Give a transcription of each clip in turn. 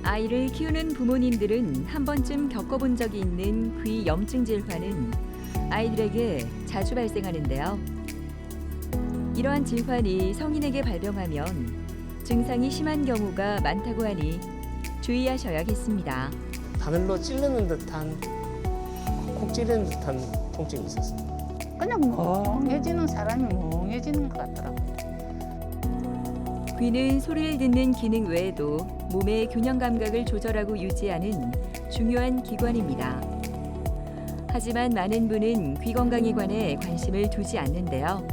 아이를 키우는 부모님들은 한 번쯤 겪어본 적이 있는 귀 염증 질환은 아이들에게 자주 발생하는데요. 이러한 질환이 성인에게 발병하면 증상이 심한 경우가 많다고 하니 주의하셔야겠습니다. 바늘로 찌르는 듯한, 콕 찌르는 듯한 통증이 있었어요. 그냥 멍해지는 사람이 멍해지는 것 같더라고요. 귀는 소리를 듣는 기능 외에도 몸의 균형 감각을 조절하고 유지하는 중요한 기관입니다. 하지만 많은 분은 귀 건강에 관해 관심을 두지 않는데요.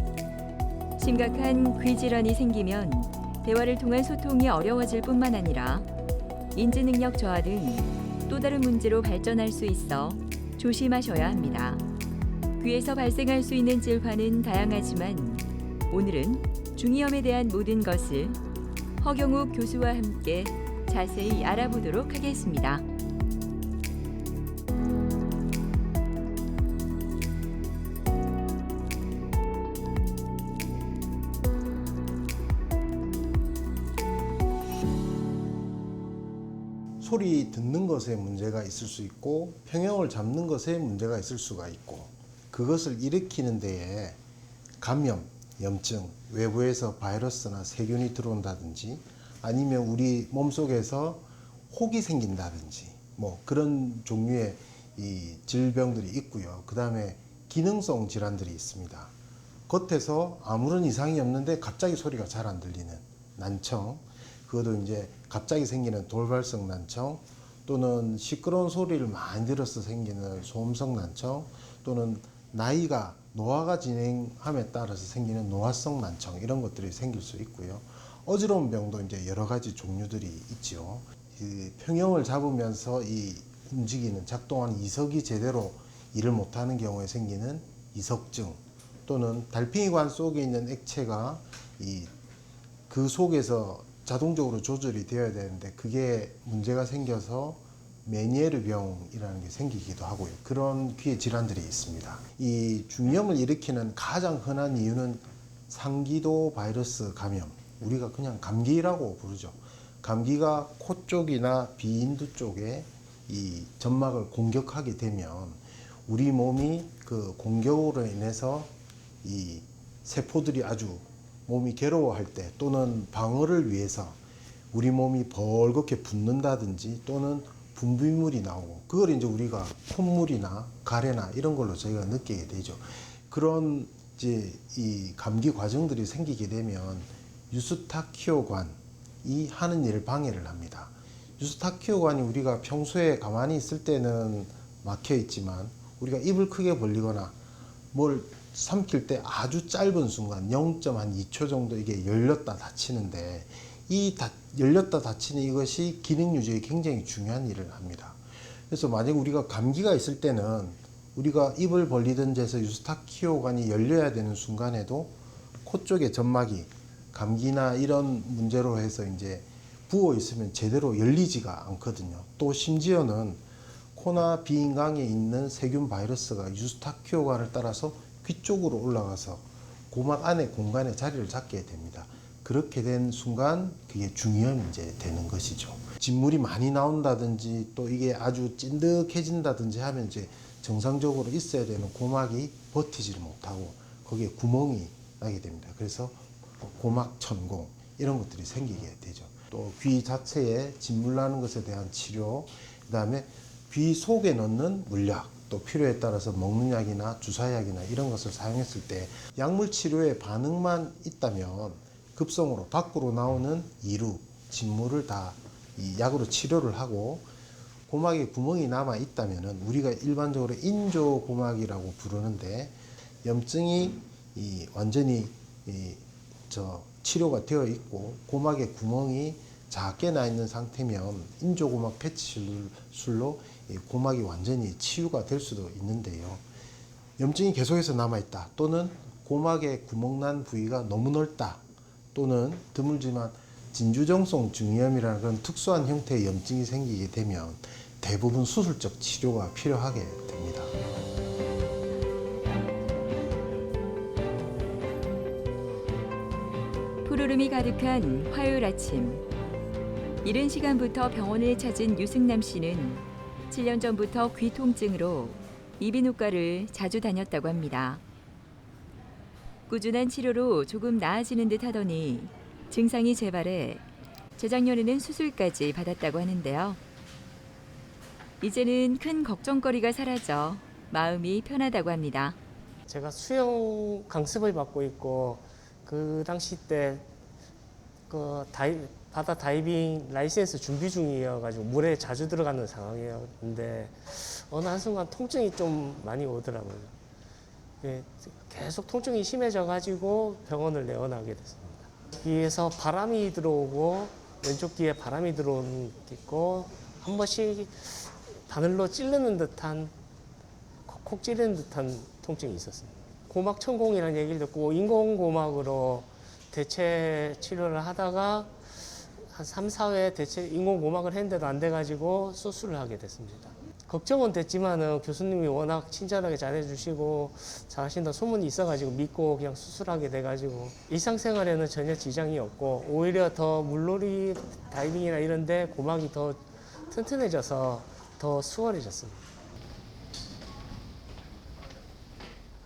심각한 귀 질환이 생기면 대화를 통한 소통이 어려워질 뿐만 아니라 인지 능력 저하 등 또 다른 문제로 발전할 수 있어 조심하셔야 합니다. 귀에서 발생할 수 있는 질환은 다양하지만 오늘은 중이염에 대한 모든 것을 허경욱 교수와 함께 자세히 알아보도록 하겠습니다. 소리 듣는 것에 문제가 있을 수 있고 평형을 잡는 것에 문제가 있을 수가 있고 그것을 일으키는 데에 감염, 염증, 외부에서 바이러스나 세균이 들어온다든지 아니면 우리 몸속에서 혹이 생긴다든지 뭐 그런 종류의 이 질병들이 있고요. 그 다음에 기능성 질환들이 있습니다. 겉에서 아무런 이상이 없는데 갑자기 소리가 잘 안 들리는 난청, 그것도 이제 갑자기 생기는 돌발성 난청 또는 시끄러운 소리를 많이 들어서 생기는 소음성 난청 또는 나이가 노화가 진행함에 따라서 생기는 노화성 난청 이런 것들이 생길 수 있고요. 어지러운 병도 이제 여러 가지 종류들이 있죠. 이 평형을 잡으면서 이 움직이는 작동하는 이석이 제대로 일을 못하는 경우에 생기는 이석증 또는 달팽이관 속에 있는 액체가 그 속에서 자동적으로 조절이 되어야 되는데 그게 문제가 생겨서 메니에르 병이라는 게 생기기도 하고요. 그런 귀의 질환들이 있습니다. 이 중이염을 일으키는 가장 흔한 이유는 상기도 바이러스 감염, 우리가 그냥 감기라고 부르죠. 감기가 코 쪽이나 비인두 쪽에 이 점막을 공격하게 되면 우리 몸이 그 공격으로 인해서 이 세포들이 아주 몸이 괴로워할 때 또는 방어를 위해서 우리 몸이 벌겋게 붓는다든지 또는 분비물이 나오고 그걸 이제 우리가 콧물이나 가래나 이런 걸로 저희가 느끼게 되죠. 그런 이제 이 감기 과정들이 생기게 되면 유스타키오관이 하는 일을 방해를 합니다. 유스타키오관이 우리가 평소에 가만히 있을 때는 막혀 있지만 우리가 입을 크게 벌리거나 뭘 삼킬 때 아주 짧은 순간 0.2초 정도 이게 열렸다 닫히는데 이 열렸다 닫히는 이것이 기능 유지에 굉장히 중요한 일을 합니다. 그래서 만약 우리가 감기가 있을 때는 우리가 입을 벌리던 데서 유스타키오관이 열려야 되는 순간에도 코 쪽에 점막이 감기나 이런 문제로 해서 이제 부어 있으면 제대로 열리지가 않거든요. 또 심지어는 코나 비인강에 있는 세균 바이러스가 유스타키오관을 따라서 귀 쪽으로 올라가서 고막 안에 공간에 자리를 잡게 됩니다. 그렇게 된 순간 그게 중이염이 이제 되는 것이죠. 진물이 많이 나온다든지 또 이게 아주 찐득해진다든지 하면 이제 정상적으로 있어야 되는 고막이 버티지를 못하고 거기에 구멍이 나게 됩니다. 그래서 고막 천공 이런 것들이 생기게 되죠. 또 귀 자체에 진물 나는 것에 대한 치료, 그 다음에 귀 속에 넣는 물약, 또 필요에 따라서 먹는 약이나 주사약이나 이런 것을 사용했을 때 약물 치료에 반응만 있다면 급성으로 밖으로 나오는 이루, 진물을 다 이 약으로 치료를 하고 고막에 구멍이 남아 있다면 우리가 일반적으로 인조고막이라고 부르는데 염증이 완전히 치료가 되어 있고 고막에 구멍이 작게 나 있는 상태면 인조고막 패치술로 고막이 완전히 치유가 될 수도 있는데요. 염증이 계속해서 남아있다 또는 고막에 구멍난 부위가 너무 넓다 또는 드물지만 진주정성 중이염이라는 그런 특수한 형태의 염증이 생기게 되면 대부분 수술적 치료가 필요하게 됩니다. 푸르름이 가득한 화요일 아침. 이른 시간부터 병원을 찾은 유승남 씨는 7년 전부터 귀 통증으로 이비인후과를 자주 다녔다고 합니다. 꾸준한 치료로 조금 나아지는 듯 하더니 증상이 재발해 재작년에는 수술까지 받았다고 하는데요. 이제는 큰 걱정거리가 사라져 마음이 편하다고 합니다. 제가 수영 강습을 받고 있고 그 당시 때 그 바다 다이빙 라이센스 준비 중이어가지고 물에 자주 들어가는 상황이었는데 어느 한순간 통증이 좀 많이 오더라고요. 계속 통증이 심해져가지고 병원을 내원하게 됐습니다. 귀에서 바람이 들어오고 왼쪽 귀에 바람이 들어오는 게 있고 한 번씩 바늘로 찌르는 듯한 콕 찌르는 듯한 통증이 있었습니다. 고막 천공이라는 얘기를 듣고 인공고막으로 대체 치료를 하다가 한 3, 4회 대체 인공고막을 했는데도 안 돼가지고 수술을 하게 됐습니다. 걱정은 됐지만은 교수님이 워낙 친절하게 잘해주시고 잘하신다 소문이 있어가지고 믿고 그냥 수술하게 돼가지고 일상생활에는 전혀 지장이 없고 오히려 더 물놀이 다이빙이나 이런데 고막이 더 튼튼해져서 더 수월해졌습니다.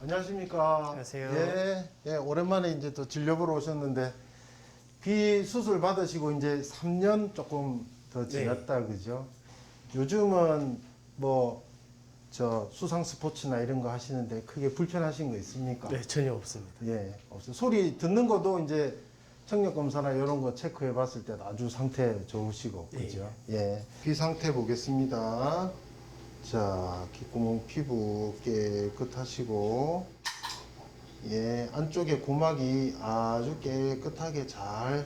안녕하십니까. 안녕하세요. 예, 오랜만에 이제 또 진료보러 오셨는데 귀 수술 받으시고 이제 3년 조금 더 지났다 그죠? 요즘은 뭐 저 수상 스포츠나 이런 거 하시는데 크게 불편하신 거 있습니까? 네, 전혀 없습니다. 예, 없어요. 소리 듣는 것도 이제 청력 검사나 이런 거 체크해 봤을 때 아주 상태 좋으시고 그죠? 예. 귀 상태 보겠습니다. 자, 귓구멍 피부 깨끗하시고, 예, 안쪽에 고막이 아주 깨끗하게 잘,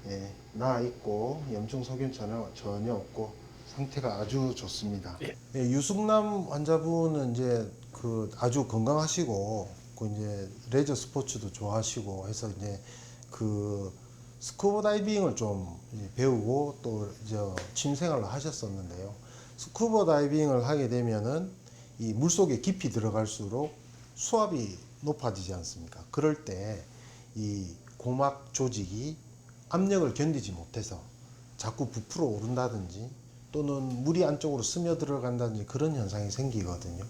예, 나아 있고, 염증 소견 전혀 없고, 상태가 아주 좋습니다. 예, 유승남 환자분은 이제 그 아주 건강하시고, 그 이제 레저 스포츠도 좋아하시고 해서 이제 그 스쿠버 다이빙을 좀 배우고 또 이제 취미생활을 하셨었는데요. 스쿠버 다이빙을 하게 되면은 이 물속에 깊이 들어갈수록 수압이 높아지지 않습니까? 그럴 때 이 고막 조직이 압력을 견디지 못해서 자꾸 부풀어 오른다든지 또는 물이 안쪽으로 스며 들어간다든지 그런 현상이 생기거든요.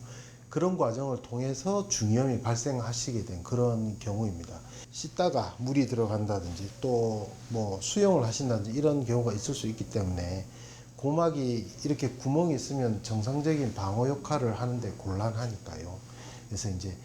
그런 과정을 통해서 중이염이 발생하시게 된 그런 경우입니다. 씻다가 물이 들어간다든지 또 뭐 수영을 하신다든지 이런 경우가 있을 수 있기 때문에 고막이 이렇게 구멍이 있으면 정상적인 방어 역할을 하는데 곤란하니까요. 그래서 이제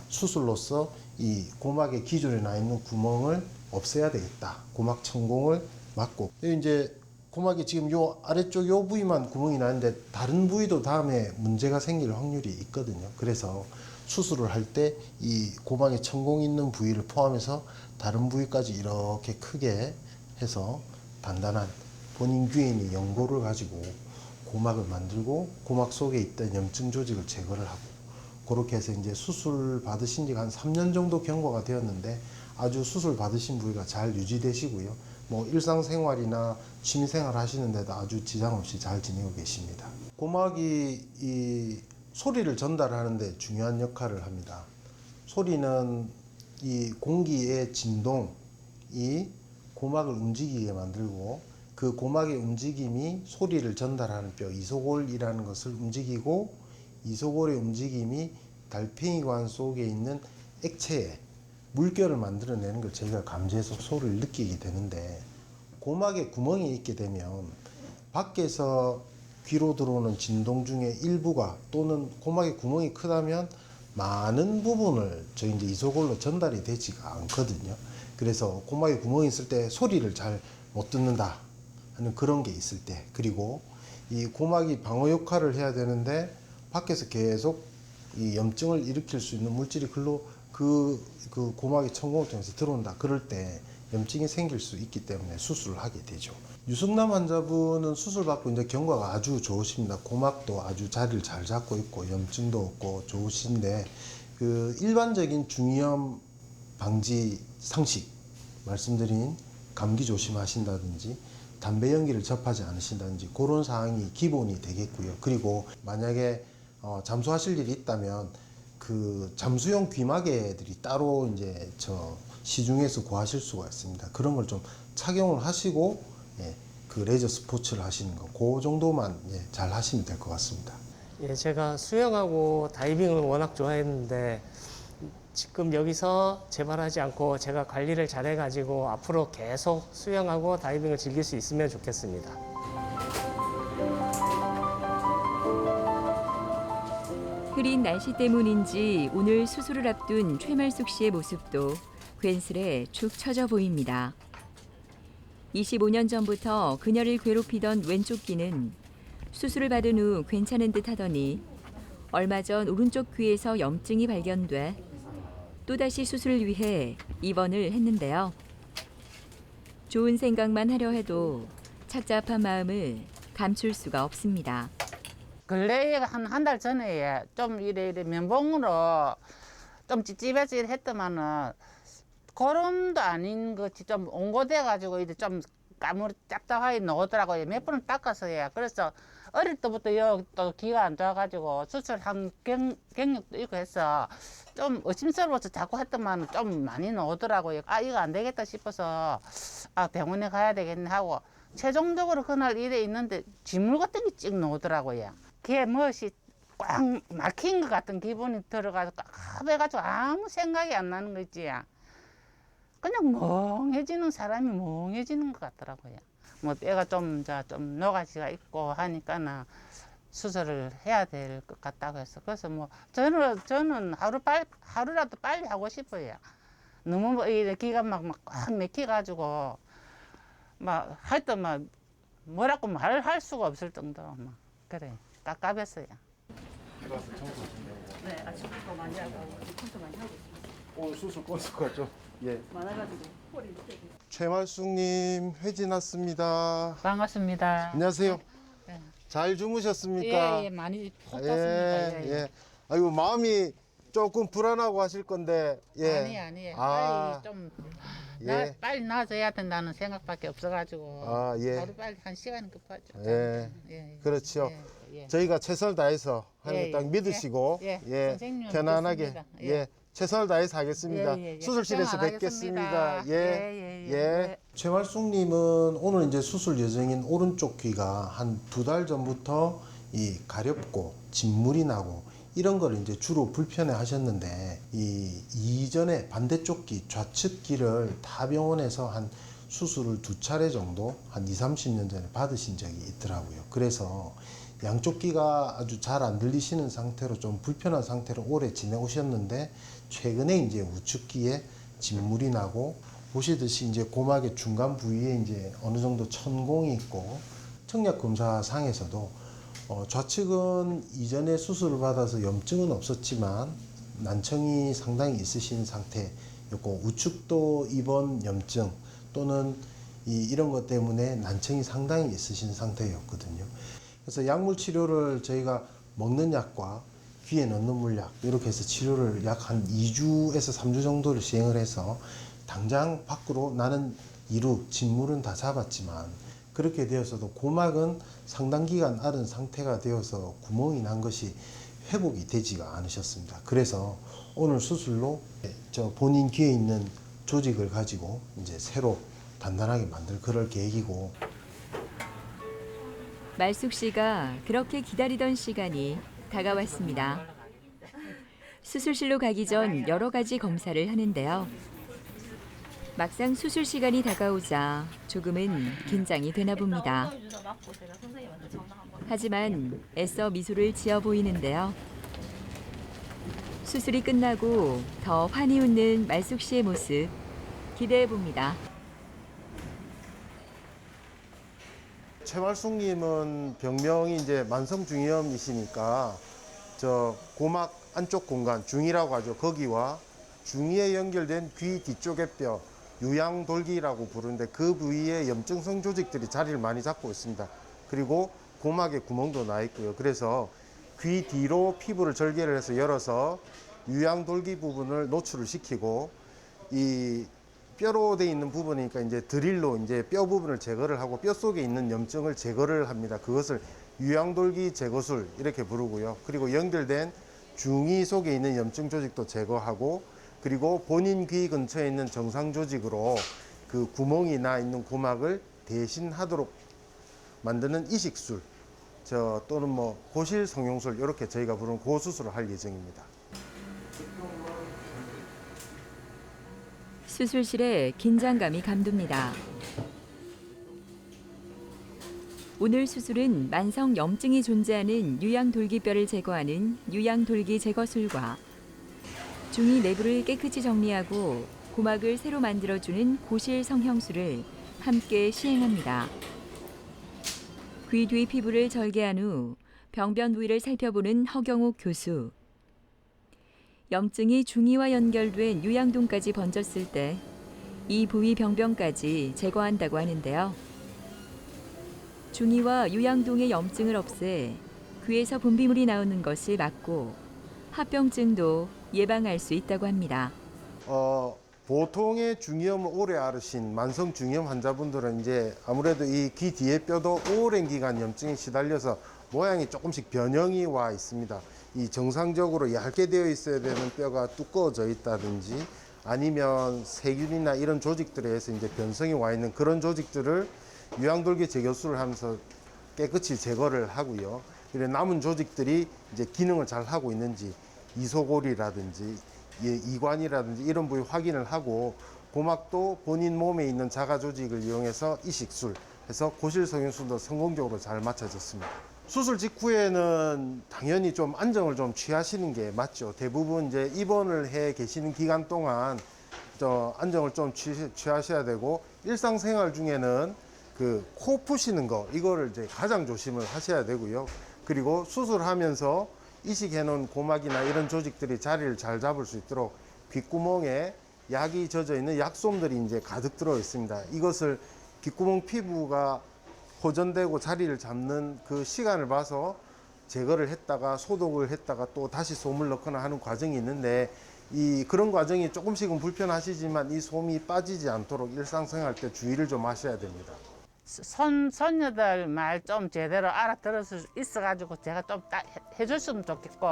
수술로서 이 고막의 기존에 나 있는 구멍을 없애야 되겠다. 고막 천공을 막고 이제 고막이 지금 요 아래쪽 요 부위만 구멍이 나는데 다른 부위도 다음에 문제가 생길 확률이 있거든요. 그래서 수술을 할 때 이 고막에 천공이 있는 부위를 포함해서 다른 부위까지 이렇게 크게 해서 단단한 본인 귀인이 연고를 가지고 고막을 만들고 고막 속에 있던 염증 조직을 제거를 하고 그렇게 해서 이제 수술 받으신 지가 한 3년 정도 경과가 되었는데 아주 수술 받으신 부위가 잘 유지되시고요. 뭐 일상생활이나 취미생활 하시는데도 아주 지장 없이 잘 지내고 계십니다. 고막이 이 소리를 전달하는데 중요한 역할을 합니다. 소리는 이 공기의 진동이 고막을 움직이게 만들고 그 고막의 움직임이 소리를 전달하는 뼈 이소골이라는 것을 움직이고 이소골의 움직임이 달팽이관 속에 있는 액체에 물결을 만들어내는 걸 저희가 감지해서 소리를 느끼게 되는데 고막에 구멍이 있게 되면 밖에서 귀로 들어오는 진동 중에 일부가 또는 고막에 구멍이 크다면 많은 부분을 저희 이제 이소골로 전달이 되지가 않거든요. 그래서 고막에 구멍이 있을 때 소리를 잘 못 듣는다 하는 그런 게 있을 때 그리고 이 고막이 방어 역할을 해야 되는데 밖에서 계속 이 염증을 일으킬 수 있는 물질이 글로 그 고막의 천공을 통해서 들어온다. 그럴 때 염증이 생길 수 있기 때문에 수술을 하게 되죠. 유승남 환자분은 수술받고 이제 경과가 아주 좋으십니다. 고막도 아주 자리를 잘 잡고 있고 염증도 없고 좋으신데 그 일반적인 중이염 방지 상식 말씀드린 감기 조심하신다든지 담배 연기를 접하지 않으신다든지 그런 사항이 기본이 되겠고요. 그리고 만약에 잠수하실 일이 있다면 그 잠수용 귀마개들이 따로 이제 시중에서 구하실 수가 있습니다. 그런 걸 좀 착용을 하시고 예, 그 레저 스포츠를 하시는 거, 그 정도만 예, 잘 하시면 될 것 같습니다. 예, 제가 수영하고 다이빙을 워낙 좋아했는데 지금 여기서 재발하지 않고 제가 관리를 잘해가지고 앞으로 계속 수영하고 다이빙을 즐길 수 있으면 좋겠습니다. 흐린 날씨 때문인지 오늘 수술을 앞둔 최말숙 씨의 모습도 괜스레 축 처져 보입니다. 25년 전부터 그녀를 괴롭히던 왼쪽 귀는 수술을 받은 후 괜찮은 듯 하더니 얼마 전 오른쪽 귀에서 염증이 발견돼 또다시 수술을 위해 입원을 했는데요. 좋은 생각만 하려 해도 착잡한 마음을 감출 수가 없습니다. 근래에 한 달 전에 좀 이래 면봉으로 좀 찝찝했더만은 그럼도 아닌 것이 좀 온고돼 가지고 이제 좀 까무리 짭짭하게 나오더라고요. 몇 번을 닦아서요. 그래서 어릴 때부터 여기 또 귀가 안 좋아가지고 수술한 경력도 있고 해서 좀 의심스러워서 자꾸 했더만 좀 많이 나오더라고요. 아, 이거 안 되겠다 싶어서 아, 병원에 가야 되겠네 하고 최종적으로 그날 일에 있는데 지물 같은 게 찍 나오더라고요. 걔 멋이 꽉 막힌 것 같은 기분이 들어가서 깝해가지고 아무 생각이 안 나는 거지. 그냥 멍해지는 사람이 멍해지는 것 같더라고요. 뭐 뼈가 좀 노가시가 있고 하니까는 수술을 해야 될 것 같다고 해서 그래서 뭐 저는 하루라도 빨리 하고 싶어요. 너무 이 기가 막 꽉 막혀가지고 막 하여튼 막 뭐라고 말할 수가 없을 정도로 막 그래 깝깝했어요. 네, 아침부터 많이 하고 청소 많이 하고 있습니다. 오늘 수술 꽂을 것 같죠? 예. 많아가지고 홀이 밑에 최말숙님 회지 났습니다. 반갑습니다. 안녕하세요. 네. 잘 주무셨습니까? 예, 많이 푹 예, 잤습니다. 예. 아이고 마음이 조금 불안하고 하실 건데 예. 아니에요. 아, 빨리 좀 예. 빨리 나아져야 된다는 생각밖에 없어가지고 아, 예. 하루 빨리 한 시간 급하죠. 예. 예. 그렇죠. 예. 저희가 최선을 다해서 하는 예, 거 딱 예. 믿으시고 예, 예. 예. 선생님 편안하게 믿습니다. 예. 예. 최선을 다해서 하겠습니다. 예, 예, 예. 수술실에서 걱정 안 뵙겠습니다. 하겠습니다. 예, 예. 예. 최말숙님은 오늘 이제 수술 예정인 오른쪽 귀가 한 2달 전부터 이 가렵고 진물이 나고 이런 걸 이제 주로 불편해 하셨는데 이 이전에 반대쪽 귀, 좌측 귀를 타 병원에서 한 수술을 2차례 정도 한 20, 30년 전에 받으신 적이 있더라고요. 그래서 양쪽 귀가 아주 잘 안 들리시는 상태로 좀 불편한 상태로 오래 지내오셨는데 최근에 이제 우측 귀에 진물이 나고 보시듯이 이제 고막의 중간 부위에 이제 어느 정도 천공이 있고 청력 검사 상에서도 좌측은 이전에 수술을 받아서 염증은 없었지만 난청이 상당히 있으신 상태였고 우측도 입원 염증 또는 이런 것 때문에 난청이 상당히 있으신 상태였거든요. 그래서 약물 치료를 저희가 먹는 약과 귀에 넣는 물약 이렇게 해서 치료를 약 한 2주에서 3주 정도를 시행을 해서 당장 밖으로 나는 이루 진물은 다 잡았지만 그렇게 되어서도 고막은 상당 기간 앓은 상태가 되어서 구멍이 난 것이 회복이 되지가 않으셨습니다. 그래서 오늘 수술로 저 본인 귀에 있는 조직을 가지고 이제 새로 단단하게 만들 그럴 계획이고. 말숙 씨가 그렇게 기다리던 시간이 다가왔습니다. 수술실로 가기 전 여러 가지 검사를 하는데요. 막상 수술 시간이 다가오자 조금은 긴장이 되나 봅니다. 하지만 애써 미소를 지어 보이는데요. 수술이 끝나고 더 환히 웃는 말숙 씨의 모습 기대해 봅니다. 최말숙님은 병명이 이제 만성중이염이시니까 저 고막 안쪽 공간 중이라고 하죠. 거기와 중이에 연결된 귀 뒤쪽의 뼈 유양돌기라고 부르는데 그 부위에 염증성 조직들이 자리를 많이 잡고 있습니다. 그리고 고막에 구멍도 나 있고요. 그래서 귀 뒤로 피부를 절개를 해서 열어서 유양돌기 부분을 노출을 시키고 이 뼈로 돼 있는 부분이니까 이제 드릴로 이제 뼈 부분을 제거를 하고 뼈 속에 있는 염증을 제거를 합니다. 그것을 유양돌기 제거술 이렇게 부르고요. 그리고 연결된 중이 속에 있는 염증 조직도 제거하고 그리고 본인 귀 근처에 있는 정상 조직으로 그 구멍이 나 있는 고막을 대신하도록 만드는 이식술, 또는 뭐 고실 성형술 이렇게 저희가 부르는 고수술을 할 예정입니다. 수술실에 긴장감이 감돕니다. 오늘 수술은 만성 염증이 존재하는 유양돌기뼈를 제거하는 유양돌기 제거술과 중이 내부를 깨끗이 정리하고 고막을 새로 만들어주는 고실 성형술을 함께 시행합니다. 귀 뒤 피부를 절개한 후 병변 부위를 살펴보는 허경욱 교수. 염증이 중이와 연결된 유양동까지 번졌을 때 이 부위 병변까지 제거한다고 하는데요. 중이와 유양동의 염증을 없애 귀에서 분비물이 나오는 것을 막고 합병증도 예방할 수 있다고 합니다. 보통의 중이염을 오래 앓으신 만성 중이염 환자분들은 이제 아무래도 이 귀 뒤에 뼈도 오랜 기간 염증에 시달려서 모양이 조금씩 변형이 와 있습니다. 이 정상적으로 얇게 되어 있어야 되는 뼈가 두꺼워져 있다든지 아니면 세균이나 이런 조직들에 의해서 이제 변성이 와 있는 그런 조직들을 유양돌기 제거술을 하면서 깨끗이 제거를 하고요. 그리고 남은 조직들이 이제 기능을 잘 하고 있는지 이소골이라든지 이관이라든지 이런 부위 확인을 하고 고막도 본인 몸에 있는 자가 조직을 이용해서 이식술 해서 고실 성형술도 성공적으로 잘 마쳐졌습니다. 수술 직후에는 당연히 좀 안정을 좀 취하시는 게 맞죠. 대부분 이제 입원을 해 계시는 기간 동안 안정을 좀 취하셔야 되고 일상생활 중에는 그 코 푸시는 거 이거를 이제 가장 조심을 하셔야 되고요. 그리고 수술하면서 이식해 놓은 고막이나 이런 조직들이 자리를 잘 잡을 수 있도록 귓구멍에 약이 젖어 있는 약솜들이 이제 가득 들어 있습니다. 이것을 귓구멍 피부가 호전되고 자리를 잡는 그 시간을 봐서 제거를 했다가 소독을 했다가 또 다시 솜을 넣거나 하는 과정이 있는데 그런 과정이 조금씩은 불편하시지만 이 솜이 빠지지 않도록 일상생활 때 주의를 좀 하셔야 됩니다. 손녀들 말 좀 제대로 알아들을 수 있어가지고 제가 좀 해줬으면 좋겠고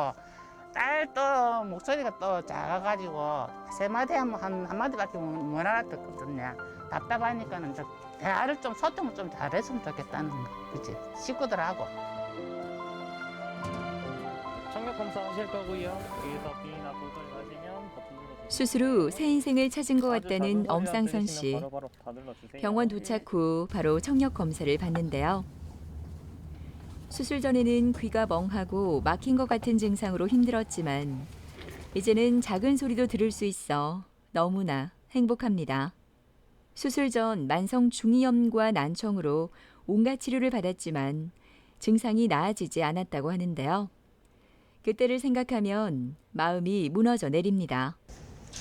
딸도 목소리가 또 작아가지고 세 마디 하면 한 마디밖에 못 알아듣거든요. 답답하니까는 좀 대화를 좀 소통을 좀 잘했으면 좋겠다는 거, 그치? 식구들하고. 청력 검사하실 거고요. 여기서 B나 도전을 하시면 버튼 눌러주세요. 수술 후 새 인생을 찾은 것 같다는 엄상선 씨. 바로바로 다 눌러주세요. 병원 도착 후 바로 청력 검사를 받는데요. 수술 전에는 귀가 멍하고 막힌 것 같은 증상으로 힘들었지만 이제는 작은 소리도 들을 수 있어 너무나 행복합니다. 수술 전 만성 중이염과 난청으로 온갖 치료를 받았지만 증상이 나아지지 않았다고 하는데요. 그때를 생각하면 마음이 무너져 내립니다.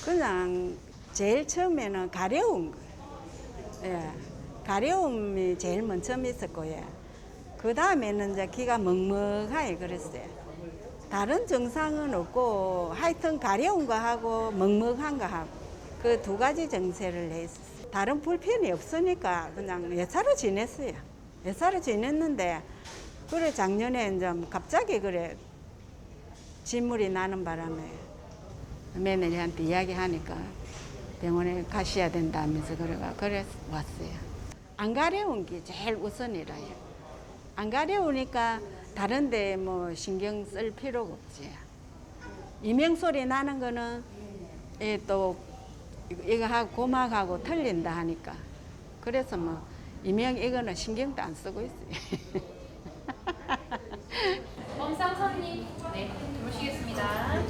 그냥 제일 처음에는 가려운 거예요. 예, 가려움이 제일 먼저 있었고요. 그 다음에는 이제 귀가 먹먹하게 그랬어요. 다른 증상은 없고 하여튼 가려운 거 하고 먹먹한 거 하고 그 두 가지 증세를 했었어요. 다른 불편이 없으니까 그냥 예사로 지냈어요. 예사로 지냈는데 그래 작년에 이제 갑자기 그래 진물이 나는 바람에 매니저한테 이야기하니까 병원에 가셔야 된다면서 그래 왔어요. 안 가려운 게 제일 우선이라요. 안 가려우니까 다른데 뭐 신경 쓸 필요가 없지. 이명 소리 나는 거는 또 이거 하고 고막하고 틀린다 하니까 그래서 뭐 이명 이거는 신경도 안 쓰고 있어요. 엄상선님, 네, 모시겠습니다.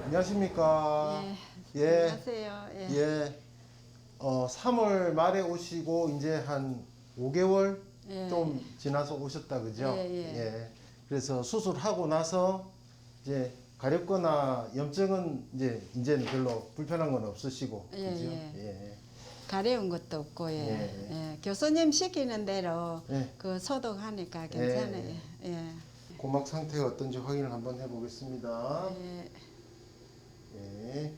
안녕하십니까? 예. 안녕하세요. 예. 예. 3월 말에 오시고 이제 한 5개월 예. 좀 지나서 오셨다 그죠? 예. 그래서 수술하고 나서 이제 가렵거나 염증은 이제는 별로 불편한 건 없으시고 예, 그죠? 예. 가려운 것도 없고 예. 예. 예. 교수님 시키는 대로 예. 그 소독하니까 괜찮아요. 예. 고막 상태가 어떤지 확인을 한번 해보겠습니다. 예. 예.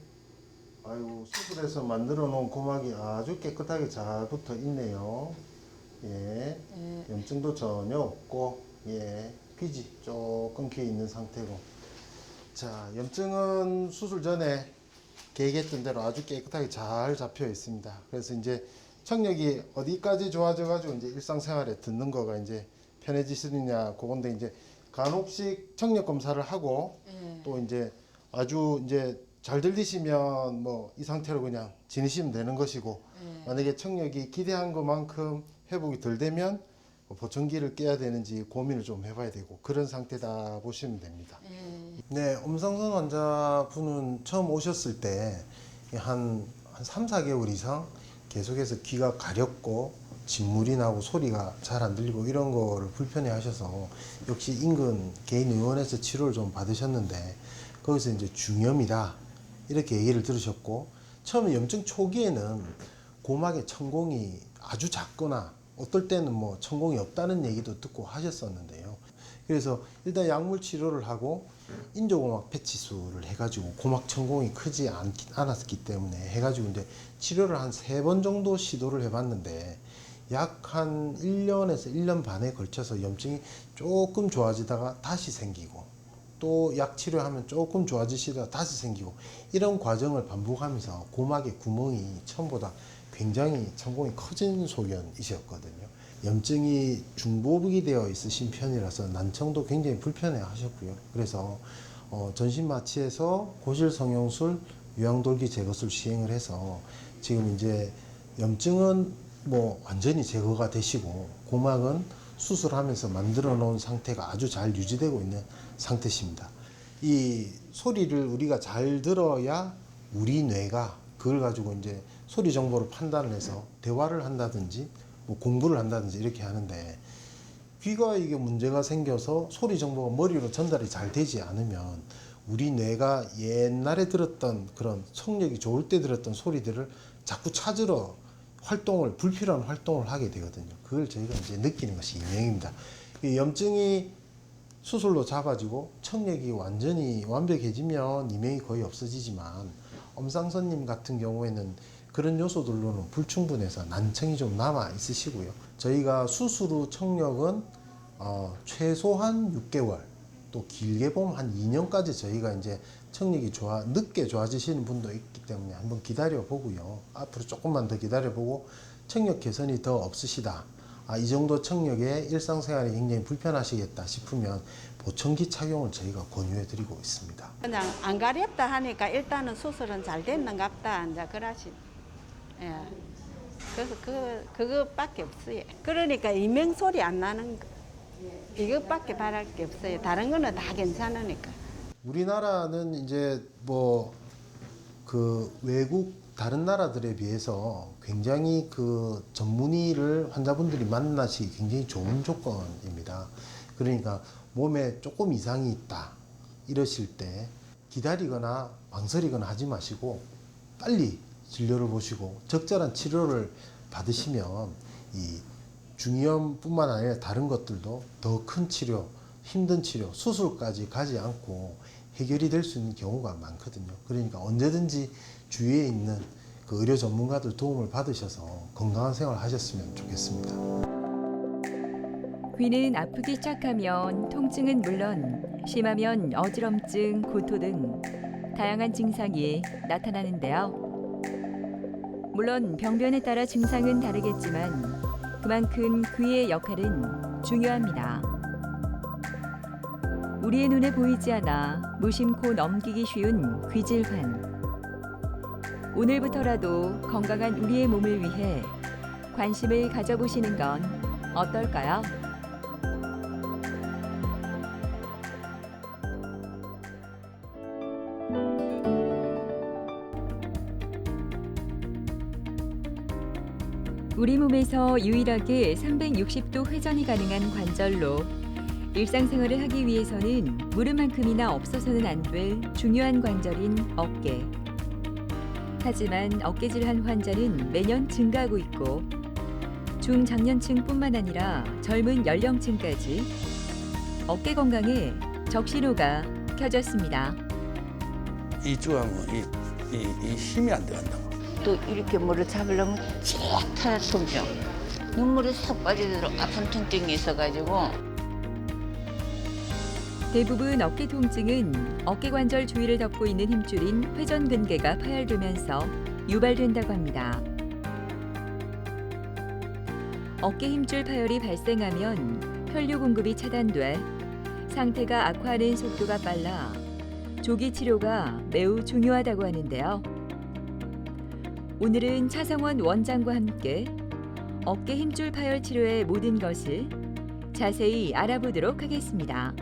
아이고 수술해서 만들어 놓은 고막이 아주 깨끗하게 잘 붙어 있네요. 예. 예. 염증도 전혀 없고 예. 귀지 조금 귀에 있는 상태고. 자, 염증은 수술 전에 계획했던 대로 아주 깨끗하게 잘 잡혀 있습니다. 그래서 이제 청력이 어디까지 좋아져가지고 이제 일상생활에 듣는 거가 이제 편해지시느냐, 그건데 이제 간혹씩 청력 검사를 하고 또 이제 아주 이제 잘 들리시면 뭐 이 상태로 그냥 지내시면 되는 것이고, 만약에 청력이 기대한 것만큼 회복이 덜 되면 뭐 보청기를 껴야 되는지 고민을 좀 해봐야 되고, 그런 상태다 보시면 됩니다. 네, 엄상선 환자분은 처음 오셨을 때 한 3, 4개월 이상 계속해서 귀가 가렵고 진물이 나고 소리가 잘 안 들리고 이런 거를 불편해 하셔서 역시 인근 개인의원에서 치료를 좀 받으셨는데, 거기서 이제 중염이다 이렇게 얘기를 들으셨고, 처음에 염증 초기에는 고막에 천공이 아주 작거나 어떨 때는 뭐 천공이 없다는 얘기도 듣고 하셨었는데요. 그래서 일단 약물 치료를 하고 인조고막 패치술을 해가지고 고막 천공이 크지 않았기 때문에 해가지고 이제 치료를 한 3번 정도 시도를 해봤는데, 약 한 1년에서 1년 반에 걸쳐서 염증이 조금 좋아지다가 다시 생기고, 또 약 치료하면 조금 좋아지시다가 다시 생기고, 이런 과정을 반복하면서 고막의 구멍이 처음보다 굉장히 천공이 커진 소견이셨거든요. 염증이 중보기 되어 있으신 편이라서 난청도 굉장히 불편해 하셨고요. 그래서 전신마취에서 고실성형술, 유양돌기 제거술 시행을 해서 지금 이제 염증은 뭐 완전히 제거가 되시고, 고막은 수술하면서 만들어 놓은 상태가 아주 잘 유지되고 있는 상태십니다. 이 소리를 우리가 잘 들어야 우리 뇌가 그걸 가지고 이제 소리 정보를 판단을 해서 대화를 한다든지 뭐 공부를 한다든지 이렇게 하는데, 귀가 이게 문제가 생겨서 소리 정보가 머리로 전달이 잘 되지 않으면 우리 뇌가 옛날에 들었던 그런 청력이 좋을 때 들었던 소리들을 자꾸 찾으러 불필요한 활동을 하게 되거든요. 그걸 저희가 이제 느끼는 것이 이명입니다. 이 염증이 수술로 잡아지고 청력이 완전히 완벽해지면 이명이 거의 없어지지만, 엄상선님 같은 경우에는 그런 요소들로는 불충분해서 난청이 좀 남아 있으시고요. 저희가 수술 후 청력은 최소한 6개월, 또 길게 보면 한 2년까지 저희가 이제 청력이 늦게 좋아지시는 분도 있기 때문에 한번 기다려 보고요. 앞으로 조금만 더 기다려 보고 청력 개선이 더 없으시다, 이 정도 청력에 일상생활이 굉장히 불편하시겠다 싶으면 보청기 착용을 저희가 권유해 드리고 있습니다. 그냥 안 가렵다 하니까 일단은 수술은 잘 됐는갑다 이제 그러시. 예. 그래서 그것밖에 없어요. 그러니까 이명 소리 안 나는 거, 이것밖에 바랄 게 없어요. 다른 거는 다 괜찮으니까. 우리나라는 이제 뭐 그 외국 다른 나라들에 비해서 굉장히 그 전문의를 환자분들이 만나시기 굉장히 좋은 조건입니다. 그러니까 몸에 조금 이상이 있다 이러실 때 기다리거나 망설이거나 하지 마시고 빨리 진료를 보시고 적절한 치료를 받으시면 이 중이염뿐만 아니라 다른 것들도 더 큰 치료, 힘든 치료, 수술까지 가지 않고 해결이 될 수 있는 경우가 많거든요. 그러니까 언제든지 주위에 있는 그 의료 전문가들 도움을 받으셔서 건강한 생활을 하셨으면 좋겠습니다. 귀는 아프기 시작하면 통증은 물론 심하면 어지럼증, 구토 등 다양한 증상이 나타나는데요. 물론 병변에 따라 증상은 다르겠지만 그만큼 귀의 역할은 중요합니다. 우리의 눈에 보이지 않아 무심코 넘기기 쉬운 귀질환. 오늘부터라도 건강한 우리의 몸을 위해 관심을 가져보시는 건 어떨까요? 우리 몸에서 유일하게 360도 회전이 가능한 관절로 일상생활을 하기 위해서는 무릎만큼이나 없어서는 안 될 중요한 관절인 어깨. 하지만 어깨 질환 환자는 매년 증가하고 있고 중장년층뿐만 아니라 젊은 연령층까지 어깨 건강에 적신호가 켜졌습니다. 이쪽하면 이 힘이 안 들어간다고. 또 이렇게 뭐를 잡으려면 찌릿한 통증, 눈물이 쏙 빠지도록 아픈 통증이 있어가지고 대부분 어깨 통증은 어깨 관절 주위를 덮고 있는 힘줄인 회전근개가 파열되면서 유발된다고 합니다. 어깨 힘줄 파열이 발생하면 혈류 공급이 차단돼 상태가 악화하는 속도가 빨라 조기 치료가 매우 중요하다고 하는데요. 오늘은 차성원 원장과 함께 어깨 힘줄 파열 치료의 모든 것을 자세히 알아보도록 하겠습니다.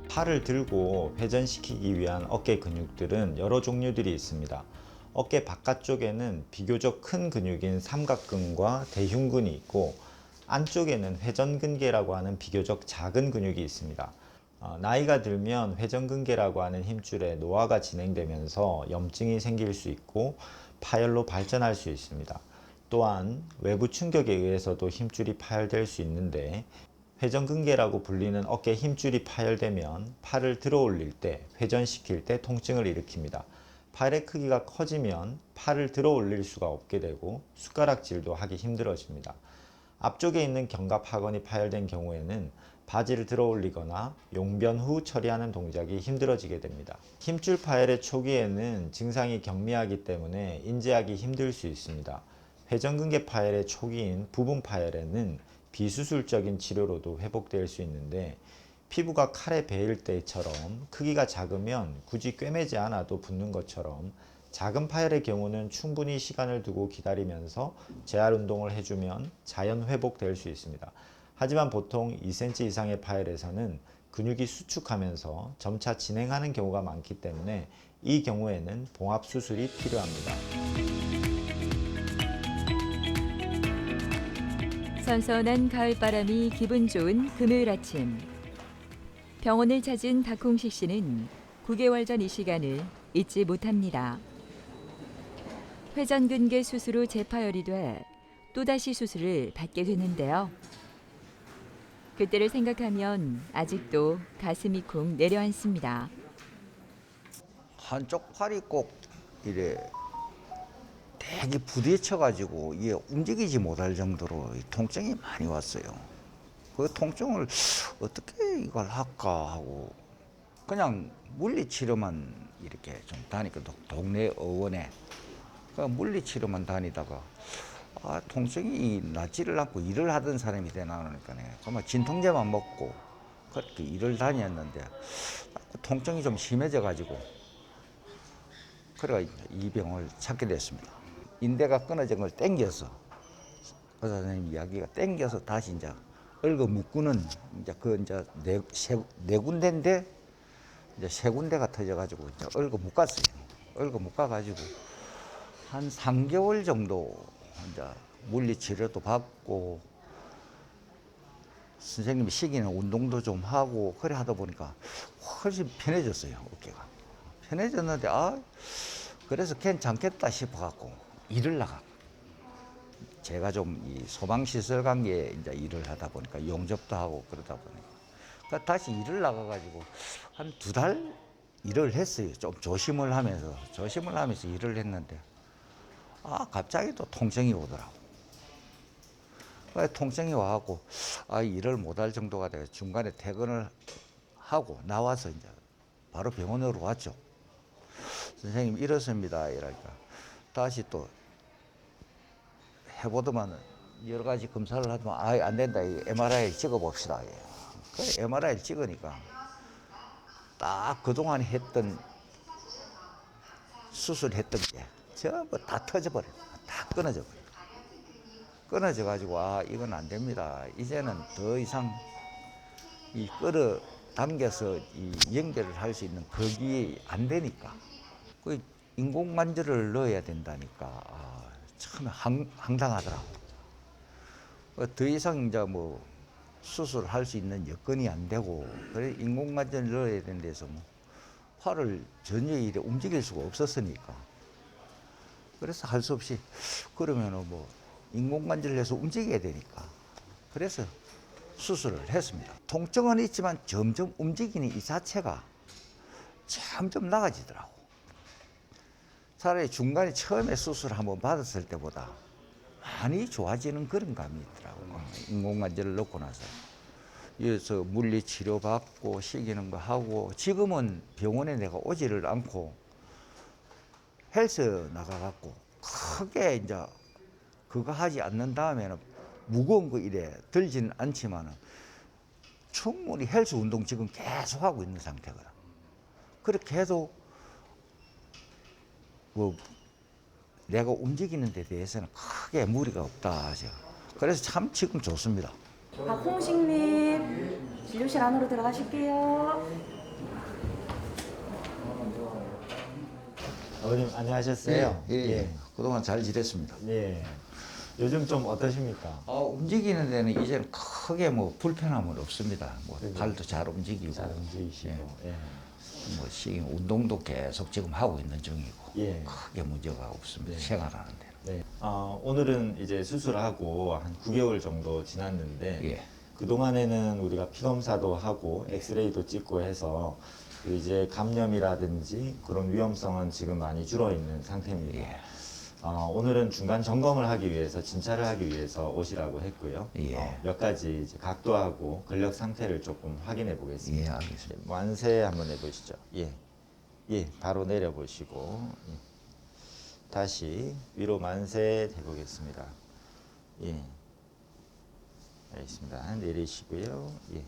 팔을 들고 회전시키기 위한 어깨 근육들은 여러 종류들이 있습니다. 어깨 바깥쪽에는 비교적 큰 근육인 삼각근과 대흉근이 있고 안쪽에는 회전근개라고 하는 비교적 작은 근육이 있습니다. 나이가 들면 회전근개라고 하는 힘줄에 노화가 진행되면서 염증이 생길 수 있고 파열로 발전할 수 있습니다. 또한 외부 충격에 의해서도 힘줄이 파열될 수 있는데 회전근개라고 불리는 어깨 힘줄이 파열되면 팔을 들어 올릴 때, 회전시킬 때 통증을 일으킵니다. 팔의 크기가 커지면 팔을 들어 올릴 수가 없게 되고 숟가락질도 하기 힘들어집니다. 앞쪽에 있는 견갑하건이 파열된 경우에는 바지를 들어 올리거나 용변 후 처리하는 동작이 힘들어지게 됩니다. 힘줄 파열의 초기에는 증상이 경미하기 때문에 인지하기 힘들 수 있습니다. 회전근개 파열의 초기인 부분 파열에는 비수술적인 치료로도 회복될 수 있는데 피부가 칼에 베일 때처럼 크기가 작으면 굳이 꿰매지 않아도 붓는 것처럼 작은 파열의 경우는 충분히 시간을 두고 기다리면서 재활 운동을 해주면 자연 회복될 수 있습니다. 하지만 보통 2cm 이상의 파열에서는 근육이 수축하면서 점차 진행하는 경우가 많기 때문에 이 경우에는 봉합 수술이 필요합니다. 선선한 가을바람이 기분 좋은 금요일 아침. 병원을 찾은 박홍식 씨는 9개월 전 이 시간을 잊지 못합니다. 회전근개 수술 후 재파열이 돼 또다시 수술을 받게 되는데요. 그때를 생각하면 아직도 가슴이 쿵 내려앉습니다. 한쪽 팔이 꼭 이래 되게 부딪혀가지고 이게 움직이지 못할 정도로 통증이 많이 왔어요. 그 통증을 어떻게 이걸 할까 하고 그냥 물리치료만 이렇게 좀 다니거든. 동네 의원에 그 물리치료만 다니다가 통증이 낫지를 않고 일을 하던 사람이 되나니까네. 그러면 진통제만 먹고 그렇게 일을 다녔는데 통증이 좀 심해져가지고 그래가 이 병을 찾게 됐습니다. 인대가 끊어진 걸 땡겨서 의사 선생님 이야기가 땡겨서 다시 이제 얽어 묶고는 이제 네 군데인데 이제 세 군데가 터져가지고 이제 얽어 묶었어요. 얽어 묶어가지고 한 3개월 정도 이제 물리치료도 받고 선생님이 시키는 운동도 좀 하고 그래 하다 보니까 훨씬 편해졌어요. 어깨가 편해졌는데 그래서 괜찮겠다 싶어갖고 일을 나가. 제가 좀 이 소방시설 관계에 이제 일을 하다 보니까 용접도 하고 그러다 보니까 다시 일을 나가가지고 한 2달 일을 했어요. 좀 조심을 하면서 일을 했는데 갑자기 또 통증이 오더라고. 통증이 와갖고 일을 못할 정도가 돼서 중간에 퇴근을 하고 나와서 이제 바로 병원으로 왔죠. 선생님 이렇습니다. 이러니까 다시 또 해보더만 여러 가지 검사를 하더만 안 된다. MRI 찍어봅시다. 그 MRI 찍으니까 딱 그동안 했던 수술했던 게 전부 다 터져버려요. 다 끊어져버려요. 끊어져가지고 이건 안 됩니다. 이제는 더 이상 이 끌어당겨서 이 연결을 할 수 있는 거기 안 되니까 그 인공관절을 넣어야 된다니까 참 황당하더라고. 더 이상 이제 뭐 수술할 수 있는 여건이 안 되고 그래 인공관절 넣어야 되는 데서 뭐 팔을 전혀 이래 움직일 수가 없었으니까 그래서 할 수 없이 그러면은 뭐 인공관절을 해서 움직여야 되니까 그래서 수술을 했습니다. 통증은 있지만 점점 움직이는 이 자체가 점점 나아지더라고. 차라리 중간에 처음에 수술 한번 받았을 때보다 많이 좋아지는 그런 감이 있더라고요. 인공관절을 넣고 나서. 그래서 물리 치료 받고 시키는 거 하고 지금은 병원에 내가 오지를 않고 헬스 나가갖고 크게 이제 그거 하지 않는 다음에는 무거운 거 이래 들지는 않지만은 충분히 헬스 운동 지금 계속 하고 있는 상태거든. 그렇게 해도 뭐 내가 움직이는 데 대해서는 크게 무리가 없다. 그래서 참 지금 좋습니다. 박홍식님, 진료실 안으로 들어가실게요. 아버님 안녕하셨어요? 예. 그동안 잘 지냈습니다. 예. 요즘 좀 어떠십니까? 움직이는 데는 이제는 크게 뭐 불편함은 없습니다. 뭐 발도 잘 움직이고, 잘 움직이시고. 예. 뭐 운동도 계속 지금 하고 있는 중이고, 예. 크게 문제가 없습니다. 네. 생활하는 데는. 네. 오늘은 이제 수술하고 한 9개월 정도 지났는데 예. 그동안에는 우리가 피검사도 하고 엑스레이도 찍고 해서 그 이제 감염이라든지 그런 위험성은 지금 많이 줄어 있는 상태입니다. 예. 오늘은 중간 점검을 하기 위해서 진찰을 하기 위해서 오시라고 했고요. 예. 몇 가지 이제 각도하고 근력 상태를 조금 확인해 보겠습니다. 예, 알겠습니다. 만세 한번 해보시죠. 예, 예, 바로 내려 보시고 다시 위로 만세 해보겠습니다. 예, 알겠습니다. 내리시고요. 예,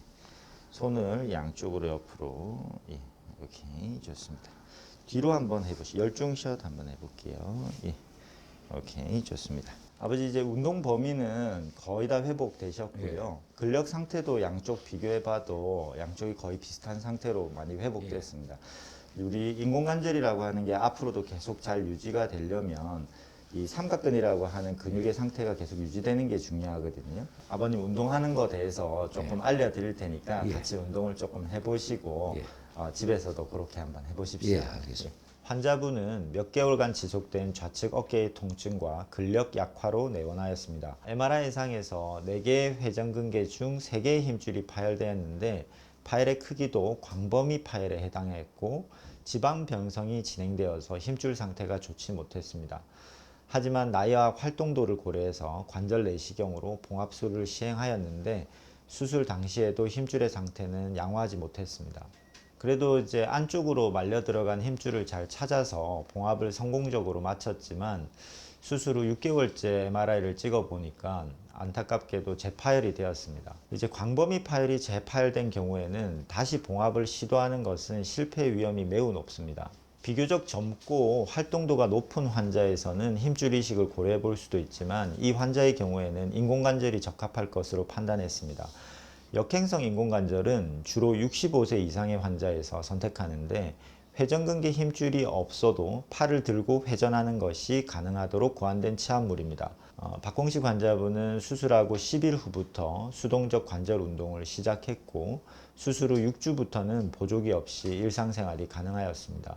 손을 양쪽으로 옆으로 예, 오케이 좋습니다. 뒤로 한번 해보시죠. 열중샷 한번 해볼게요. 예. 오케이 좋습니다. 아버지 이제 운동 범위는 거의 다 회복되셨고요. 근력 상태도 양쪽 비교해봐도 양쪽이 거의 비슷한 상태로 많이 회복됐습니다. 우리 인공관절이라고 하는 게 앞으로도 계속 잘 유지가 되려면 이 삼각근이라고 하는 근육의 상태가 계속 유지되는 게 중요하거든요. 아버님 운동하는 거 대해서 조금 알려드릴 테니까 같이 운동을 조금 해보시고 집에서도 그렇게 한번 해보십시오. 예, 알겠습니다. 환자분은 몇 개월간 지속된 좌측 어깨의 통증과 근력 약화로 내원하였습니다. MRI상에서 4개의 회전근개 중 3개의 힘줄이 파열되었는데 파열의 크기도 광범위 파열에 해당했고 지방 변성이 진행되어서 힘줄 상태가 좋지 못했습니다. 하지만 나이와 활동도를 고려해서 관절 내시경으로 봉합술을 시행하였는데 수술 당시에도 힘줄의 상태는 양호하지 못했습니다. 그래도 이제 안쪽으로 말려 들어간 힘줄을 잘 찾아서 봉합을 성공적으로 마쳤지만 수술 후 6개월째 MRI를 찍어 보니까 안타깝게도 재파열이 되었습니다. 이제 광범위 파열이 재파열된 경우에는 다시 봉합을 시도하는 것은 실패 위험이 매우 높습니다. 비교적 젊고 활동도가 높은 환자에서는 힘줄 이식을 고려해 볼 수도 있지만 이 환자의 경우에는 인공관절이 적합할 것으로 판단했습니다. 역행성 인공관절은 주로 65세 이상의 환자에서 선택하는데 회전근개 힘줄이 없어도 팔을 들고 회전하는 것이 가능하도록 고안된 치환물입니다. 박홍식 환자분은 수술하고 10일 후부터 수동적 관절 운동을 시작했고 수술 후 6주부터는 보조기 없이 일상생활이 가능하였습니다.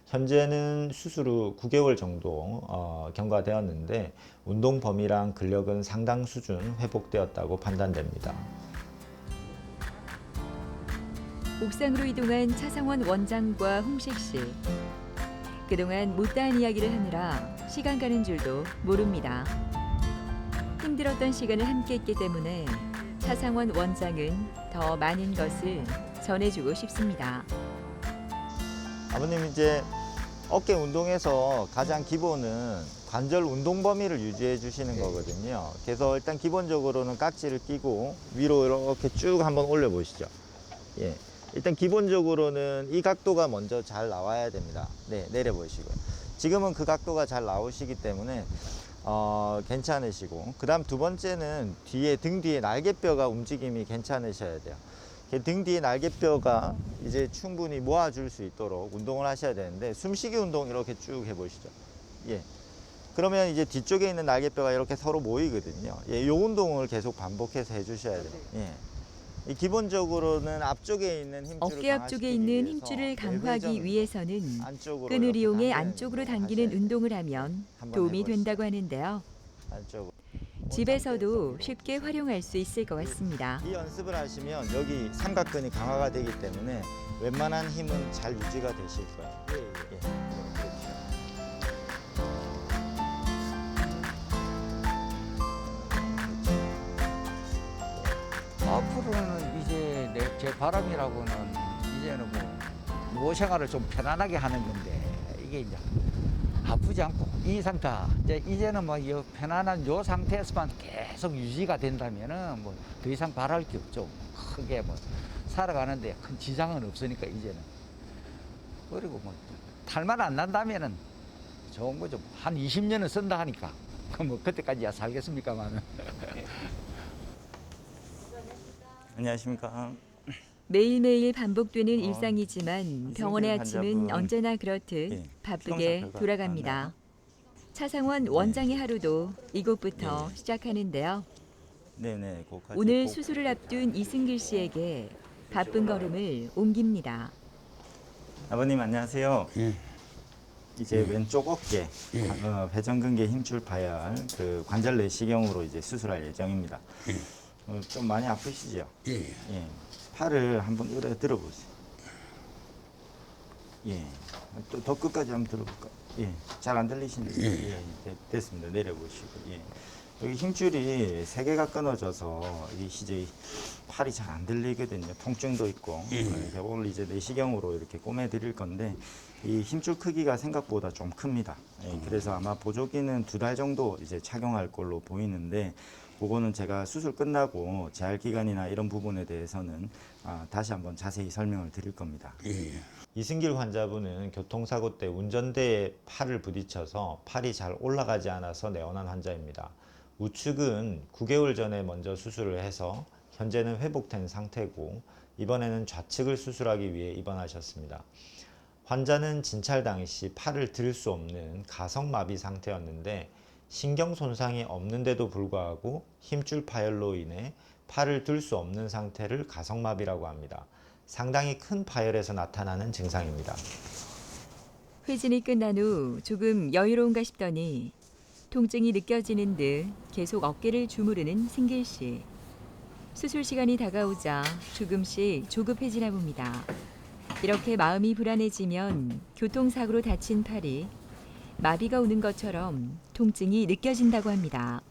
현재는 수술 후 9개월 정도 경과되었는데 운동 범위랑 근력은 상당 수준 회복되었다고 판단됩니다. 옥상으로 이동한 차상원 원장과 홍식 씨. 그동안 못다한 이야기를 하느라 시간 가는 줄도 모릅니다. 힘들었던 시간을 함께했기 때문에 차상원 원장은 더 많은 것을 전해주고 싶습니다. 아버님 이제 어깨 운동에서 가장 기본은 관절 운동 범위를 유지해 주시는 거거든요. 그래서 일단 기본적으로는 깍지를 끼고 위로 이렇게 쭉 한번 올려 보시죠. 예. 일단 기본적으로는 이 각도가 먼저 잘 나와야 됩니다. 네, 내려 보시고요. 지금은 그 각도가 잘 나오시기 때문에 괜찮으시고, 그 다음 두 번째는 등 뒤에 날개뼈가 움직임이 괜찮으셔야 돼요. 등 뒤에 날개뼈가 이제 충분히 모아줄 수 있도록 운동을 하셔야 되는데, 숨쉬기 운동 이렇게 쭉 해보시죠. 예. 그러면 이제 뒤쪽에 있는 날개뼈가 이렇게 서로 모이거든요. 예, 이 운동을 계속 반복해서 해주셔야 돼요. 예. 기본적으로는 앞쪽에 있는 힘줄을 어깨 앞쪽에 있는 힘줄을 강화하기 위해서는 끈을 이용해 안쪽으로 당기는 운동을 하면 도움이 된다고 하는데요. 안쪽으로. 집에서도 쉽게 활용할 수 있을 것 같습니다. 이 연습을 하시면 여기 삼각근이 강화가 되기 때문에 웬만한 힘은 잘 유지가 되실 거예요. 예. 앞으로는 이제 제 바람이라고는 이제는 뭐 생활을 좀 편안하게 하는 건데 이게 이제 아프지 않고 이 상태 이제는 뭐 이 편안한 요 상태에서만 계속 유지가 된다면은 뭐 더 이상 바랄 게 없죠. 크게 뭐 살아가는데 큰 지장은 없으니까 이제는. 그리고 뭐 탈만 안 난다면은 좋은 거죠. 한 20년은 쓴다 하니까 뭐 그때까지야 살겠습니까만은. 안녕하십니까. 매일매일 반복되는 일상이지만 병원의 아침은 언제나 그렇듯 바쁘게 돌아갑니다. 차상원 원장의 하루도 이곳부터 시작하는데요. 네네. 오늘 수술을 앞둔 이승길 씨에게 바쁜 걸음을 옮깁니다. 아버님 안녕하세요. 이제 왼쪽 어깨 회전근개 힘줄 파열 그 관절 내시경으로 이제 수술할 예정입니다. 좀 많이 아프시죠? 예. 팔을 한번 들어보세요. 예. 또 더 끝까지 한번 들어볼까? 예. 잘 안 들리시는데. 예. 됐습니다. 내려보시고. 예. 여기 힘줄이 3개가 끊어져서 이제 팔이 잘 안 들리거든요. 통증도 있고. 오늘 이제 내시경으로 이렇게 꼬매 드릴 건데 이 힘줄 크기가 생각보다 좀 큽니다. 예. 그래서 아마 보조기는 2달 정도 이제 착용할 걸로 보이는데 그거는 제가 수술 끝나고 재활 기간이나 이런 부분에 대해서는 다시 한번 자세히 설명을 드릴 겁니다. 이승길 환자분은 교통사고 때 운전대에 팔을 부딪혀서 팔이 잘 올라가지 않아서 내원한 환자입니다. 우측은 9개월 전에 먼저 수술을 해서 현재는 회복된 상태고 이번에는 좌측을 수술하기 위해 입원하셨습니다. 환자는 진찰 당시 팔을 들 수 없는 가성마비 상태였는데 신경 손상이 없는데도 불구하고 힘줄 파열로 인해 팔을 들 수 없는 상태를 가성마비라고 합니다. 상당히 큰 파열에서 나타나는 증상입니다. 회진이 끝난 후 조금 여유로운가 싶더니 통증이 느껴지는 듯 계속 어깨를 주무르는 승길 씨. 수술 시간이 다가오자 조금씩 조급해지나 봅니다. 이렇게 마음이 불안해지면 교통사고로 다친 팔이 마비가 오는 것처럼 통증이 느껴진다고 합니다.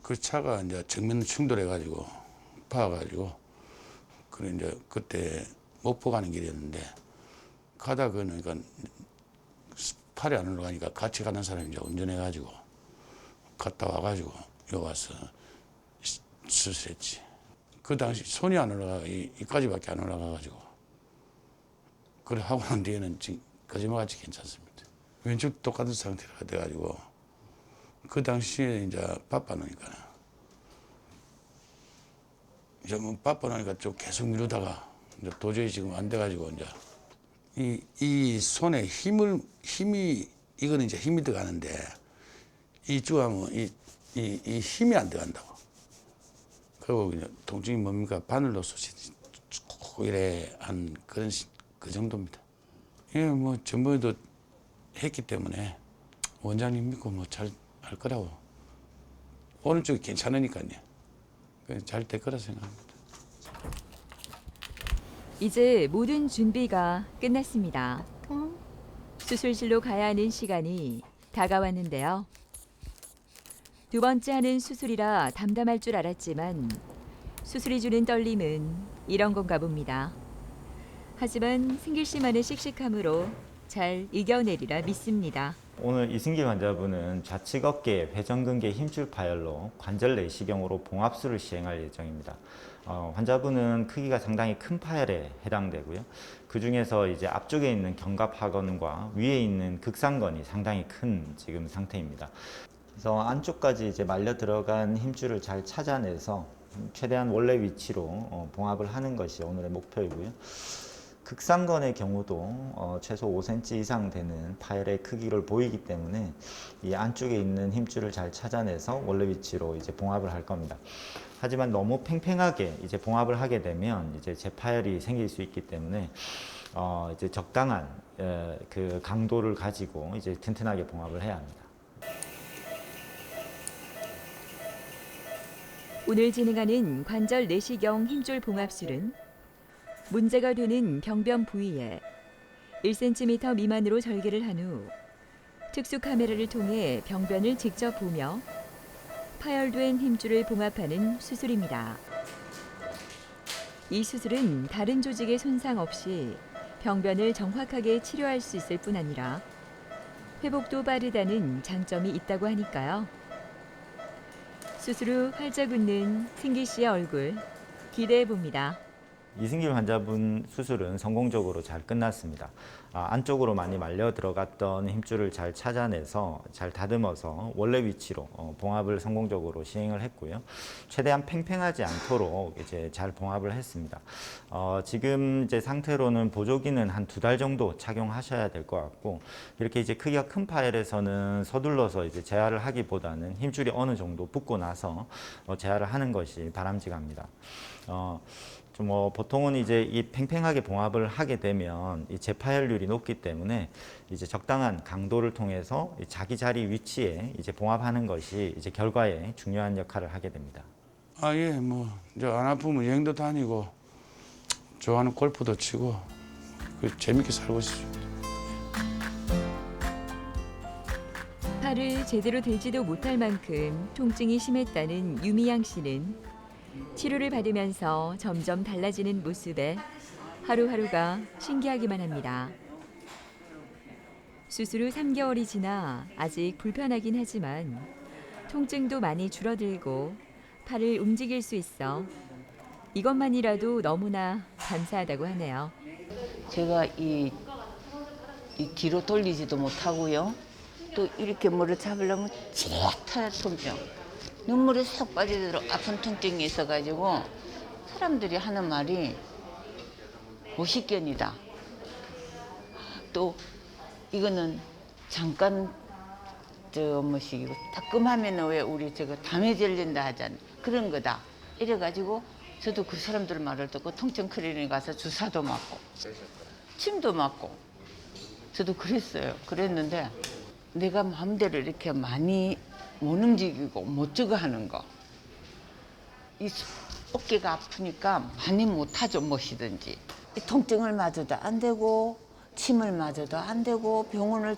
그 차가 이제 정면 충돌해가지고 파가지고 그래 이제 그때 목포 가는 길이었는데 가다 그러니까 팔이 안 올라가니까 같이 가는 사람이 이제 운전해가지고 갔다 와가지고 여기 와서 수술했지. 그 당시 손이 안 올라가 이까지밖에 안 올라가가지고 그래 하고 난 뒤에는 지금 거짓말같이 괜찮습니다. 왼쪽 똑같은 상태가 돼가지고 그 당시에 이제 바빠놓으니까 이제 뭐 바빠놓으니까 좀 계속 미루다가 이제 도저히 지금 안 돼가지고 이제 이 손에 힘이 이거는 이제 힘이 들어가는데 이쪽 하면 이 힘이 안 들어간다고. 그리고 그냥 통증이 뭡니까 바늘로 쑤시 이래 한 그런 그 정도입니다. 예, 뭐 전번에도 했기 때문에 원장님 믿고 뭐 잘 할 거라고. 오른쪽이 괜찮으니까요. 잘 될 거라 생각합니다. 이제 모든 준비가 끝났습니다. 수술실로 가야 하는 시간이 다가왔는데요. 2번째 하는 수술이라 담담할 줄 알았지만 수술이 주는 떨림은 이런 건가 봅니다. 하지만 승길 씨만의 씩씩함으로 잘 이겨내리라 믿습니다. 오늘 이승길 환자분은 좌측 어깨 회전근개 힘줄 파열로 관절 내시경으로 봉합술을 시행할 예정입니다. 환자분은 크기가 상당히 큰 파열에 해당되고요. 그 중에서 이제 앞쪽에 있는 견갑하건과 위에 있는 극상건이 상당히 큰 지금 상태입니다. 그래서 안쪽까지 이제 말려 들어간 힘줄을 잘 찾아내서 최대한 원래 위치로 봉합을 하는 것이 오늘의 목표이고요. 극상건의 경우도 최소 5cm 이상 되는 파열의 크기를 보이기 때문에 이 안쪽에 있는 힘줄을 잘 찾아내서 원래 위치로 이제 봉합을 할 겁니다. 하지만 너무 팽팽하게 이제 봉합을 하게 되면 이제 재파열이 생길 수 있기 때문에 이제 적당한 그 강도를 가지고 이제 튼튼하게 봉합을 해야 합니다. 오늘 진행하는 관절 내시경 힘줄 봉합술은 문제가 되는 병변 부위에 1cm 미만으로 절개를 한 후 특수 카메라를 통해 병변을 직접 보며 파열된 힘줄을 봉합하는 수술입니다. 이 수술은 다른 조직의 손상 없이 병변을 정확하게 치료할 수 있을 뿐 아니라 회복도 빠르다는 장점이 있다고 하니까요. 수술 후 활짝 웃는 승기 씨의 얼굴 기대해 봅니다. 이승길 환자분 수술은 성공적으로 잘 끝났습니다. 안쪽으로 많이 말려 들어갔던 힘줄을 잘 찾아내서 잘 다듬어서 원래 위치로 봉합을 성공적으로 시행을 했고요. 최대한 팽팽하지 않도록 이제 잘 봉합을 했습니다. 지금 이제 상태로는 보조기는 한 2달 정도 착용하셔야 될 것 같고, 이렇게 이제 크기가 큰 파열에서는 서둘러서 이제 재활을 하기보다는 힘줄이 어느 정도 붙고 나서 재활을 하는 것이 바람직합니다. 보통은 이제 이 팽팽하게 봉합을 하게 되면 이 재파열률이 높기 때문에 이제 적당한 강도를 통해서 자기 자리 위치에 이제 봉합하는 것이 이제 결과에 중요한 역할을 하게 됩니다. 예, 뭐 이제 안 아프면 여행도 다니고 좋아하는 골프도 치고 재밌게 살고 있습니다. 팔을 제대로 들지도 못할 만큼 통증이 심했다는 유미양 씨는 치료를 받으면서 점점 달라지는 모습에 하루하루가 신기하기만 합니다. 수술 후 3개월이 지나 아직 불편하긴 하지만 통증도 많이 줄어들고 팔을 움직일 수 있어 이것만이라도 너무나 감사하다고 하네요. 제가 이 뒤로 돌리지도 못하고요. 또 이렇게 뭐를 잡으려면 찌릿한 통증. 눈물이 쏙 빠지도록 아픈 통증이 있어가지고 사람들이 하는 말이 모식견이다. 또 이거는 잠깐 뭐시기고 따끔하면 왜 우리 저거 담에 질린다 하잖아요. 그런 거다. 이래가지고 저도 그 사람들 말을 듣고 통증 클리닉 가서 주사도 맞고 침도 맞고 저도 그랬는데 내가 마음대로 이렇게 많이 못 움직이고 못 저거 하는 거. 이 어깨가 아프니까 많이 못하죠, 무엇이든지. 이 통증을 맞아도 안 되고 침을 맞아도 안 되고 병원을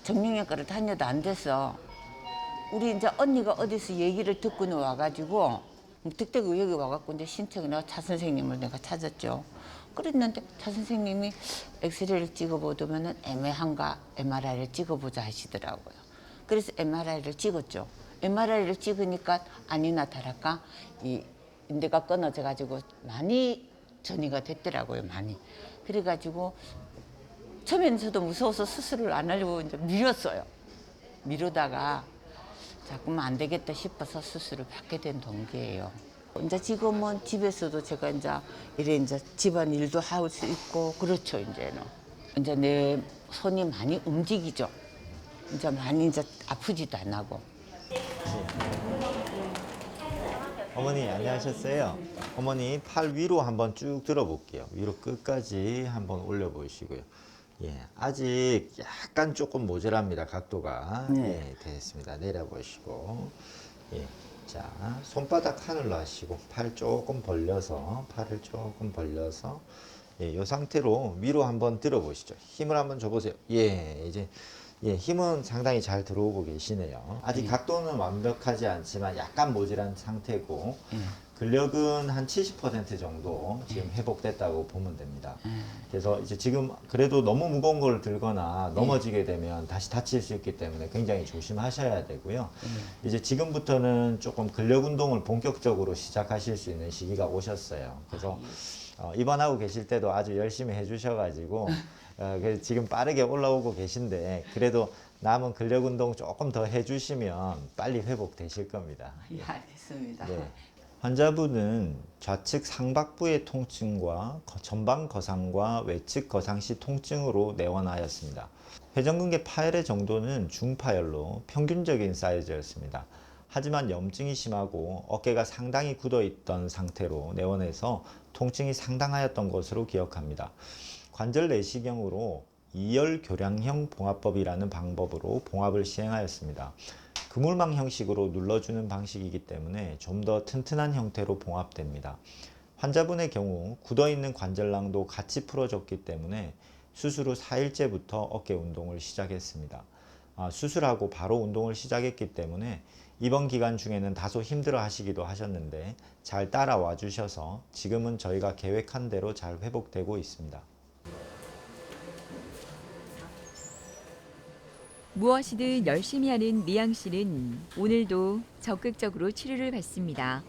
정형외과를 다녀도 안 돼서 우리 이제 언니가 어디서 얘기를 듣고는 와가지고 묵득대고 여기 와갖고 이제 신청을 내가 차 선생님을 내가 찾았죠. 그랬는데 차 선생님이 엑스레이를 찍어보더면은 애매한가 MRI를 찍어보자 하시더라고요. 그래서 MRI를 찍었죠. MRI를 찍으니까 아니나 다를까 이 인대가 끊어져 가지고 많이 전이가 됐더라고요. 많이. 그래가지고 처음에는 저도 무서워서 수술을 안 하려고 이제 미뤘어요. 미루다가 자꾸만 안 되겠다 싶어서 수술을 받게 된 동기예요. 이제 지금은 집에서도 제가 이제 집안일도 할 수 있고 그렇죠. 이제 내 손이 많이 움직이죠. 이제 많이 아프지도 안 하고. 어머니 안녕하셨어요. 어머니 팔 위로 한번 쭉 들어볼게요. 위로 끝까지 한번 올려 보시고요. 예, 아직 약간 조금 모자랍니다. 각도가. 네. 예, 됐습니다. 내려보시고. 예, 자, 손바닥 하늘로 하시고 팔을 조금 벌려서 예, 이 상태로 위로 한번 들어보시죠. 힘을 한번 줘보세요. 예, 이제 힘은 상당히 잘 들어오고 계시네요. 아직 각도는 완벽하지 않지만 약간 모자란 상태고 근력은 한 70% 정도 지금 회복됐다고 보면 됩니다. 그래서 이제 지금 그래도 너무 무거운 걸 들거나 넘어지게 되면 다시 다칠 수 있기 때문에 굉장히 조심하셔야 되고요. 이제 지금부터는 조금 근력 운동을 본격적으로 시작하실 수 있는 시기가 오셨어요. 그래서 입원하고 계실 때도 아주 열심히 해주셔가지고 그래서 지금 빠르게 올라오고 계신데 그래도 남은 근력 운동 조금 더 해주시면 빨리 회복되실 겁니다. 예, 알겠습니다. 네. 환자분은 좌측 상박부의 통증과 전방 거상과 외측 거상시 통증으로 내원하였습니다. 회전근개 파열의 정도는 중파열로 평균적인 사이즈였습니다. 하지만 염증이 심하고 어깨가 상당히 굳어 있던 상태로 내원해서 통증이 상당하였던 것으로 기억합니다. 관절 내시경으로 2열 교량형 봉합법이라는 방법으로 봉합을 시행하였습니다. 그물망 형식으로 눌러주는 방식이기 때문에 좀 더 튼튼한 형태로 봉합됩니다. 환자분의 경우 굳어있는 관절낭도 같이 풀어졌기 때문에 수술 후 4일째부터 어깨 운동을 시작했습니다. 수술하고 바로 운동을 시작했기 때문에 이번 기간 중에는 다소 힘들어 하시기도 하셨는데 잘 따라와 주셔서 지금은 저희가 계획한 대로 잘 회복되고 있습니다. 무엇이든 열심히 하는 미양 씨는 오늘도 적극적으로 치료를 받습니다.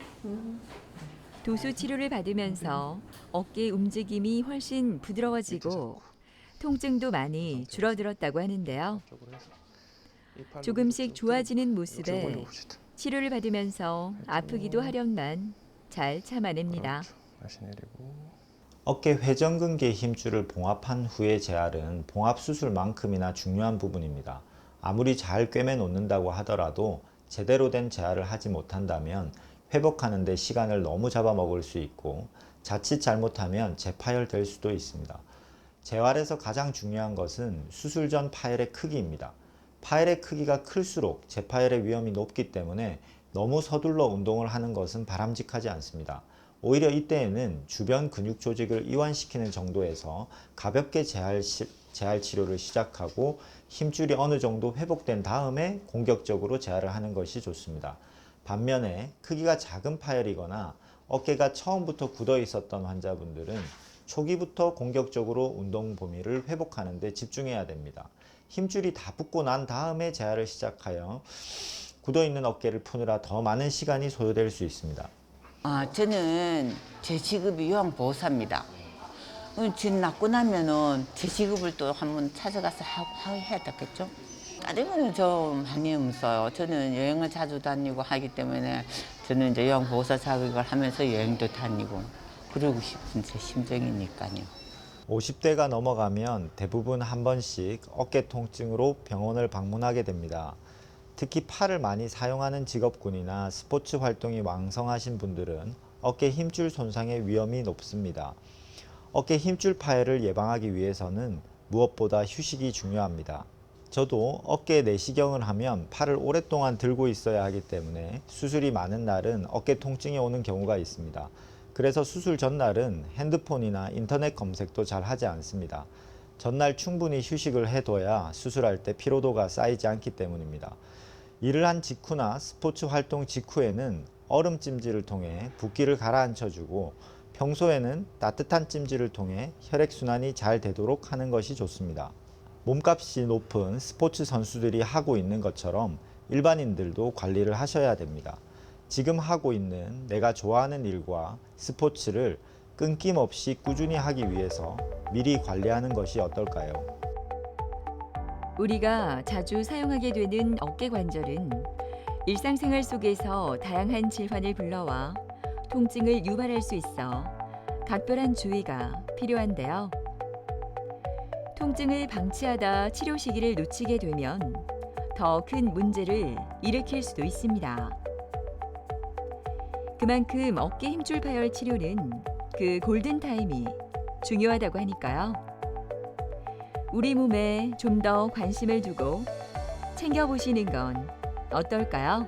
도수 치료를 받으면서 어깨 움직임이 훨씬 부드러워지고 통증도 많이 줄어들었다고 하는데요. 조금씩 좋아지는 모습에 치료를 받으면서 아프기도 하련만 잘 참아냅니다. 어깨 회전근개 힘줄을 봉합한 후의 재활은 봉합 수술만큼이나 중요한 부분입니다. 아무리 잘 꿰매 놓는다고 하더라도 제대로 된 재활을 하지 못한다면 회복하는 데 시간을 너무 잡아먹을 수 있고 자칫 잘못하면 재파열될 수도 있습니다. 재활에서 가장 중요한 것은 수술 전 파열의 크기입니다. 파열의 크기가 클수록 재파열의 위험이 높기 때문에 너무 서둘러 운동을 하는 것은 바람직하지 않습니다. 오히려 이때에는 주변 근육 조직을 이완시키는 정도에서 가볍게 재활 치료를 시작하고 힘줄이 어느 정도 회복된 다음에 공격적으로 재활을 하는 것이 좋습니다. 반면에 크기가 작은 파열이거나 어깨가 처음부터 굳어 있었던 환자분들은 초기부터 공격적으로 운동 범위를 회복하는 데 집중해야 됩니다. 힘줄이 다 붙고 난 다음에 재활을 시작하여 굳어있는 어깨를 푸느라 더 많은 시간이 소요될 수 있습니다. 저는 제 직업이 요양보호사입니다. 지금 낫고 나면은 제 직업을 또 한번 찾아가서 해야 되겠죠? 다른 거는 좀 많이 없어요. 저는 여행을 자주 다니고 하기 때문에 저는 이제 요양보호사 자격을 하면서 여행도 다니고 그러고 싶은 제 심정이니까요. 50대가 넘어가면 대부분 한 번씩 어깨 통증으로 병원을 방문하게 됩니다. 특히 팔을 많이 사용하는 직업군이나 스포츠 활동이 왕성하신 분들은 어깨 힘줄 손상의 위험이 높습니다. 어깨 힘줄 파열을 예방하기 위해서는 무엇보다 휴식이 중요합니다. 저도 어깨 내시경을 하면 팔을 오랫동안 들고 있어야 하기 때문에 수술이 많은 날은 어깨 통증이 오는 경우가 있습니다. 그래서 수술 전날은 핸드폰이나 인터넷 검색도 잘 하지 않습니다. 전날 충분히 휴식을 해둬야 수술할 때 피로도가 쌓이지 않기 때문입니다. 일을 한 직후나 스포츠 활동 직후에는 얼음 찜질을 통해 붓기를 가라앉혀주고 평소에는 따뜻한 찜질을 통해 혈액순환이 잘 되도록 하는 것이 좋습니다. 몸값이 높은 스포츠 선수들이 하고 있는 것처럼 일반인들도 관리를 하셔야 됩니다. 지금 하고 있는 내가 좋아하는 일과 스포츠를 끊김없이 꾸준히 하기 위해서 미리 관리하는 것이 어떨까요? 우리가 자주 사용하게 되는 어깨 관절은 일상생활 속에서 다양한 질환을 불러와 통증을 유발할 수 있어 각별한 주의가 필요한데요. 통증을 방치하다 치료 시기를 놓치게 되면 더 큰 문제를 일으킬 수도 있습니다. 그만큼 어깨 힘줄 파열 치료는 그 골든타임이 중요하다고 하니까요. 우리 몸에 좀 더 관심을 두고 챙겨보시는 건 어떨까요?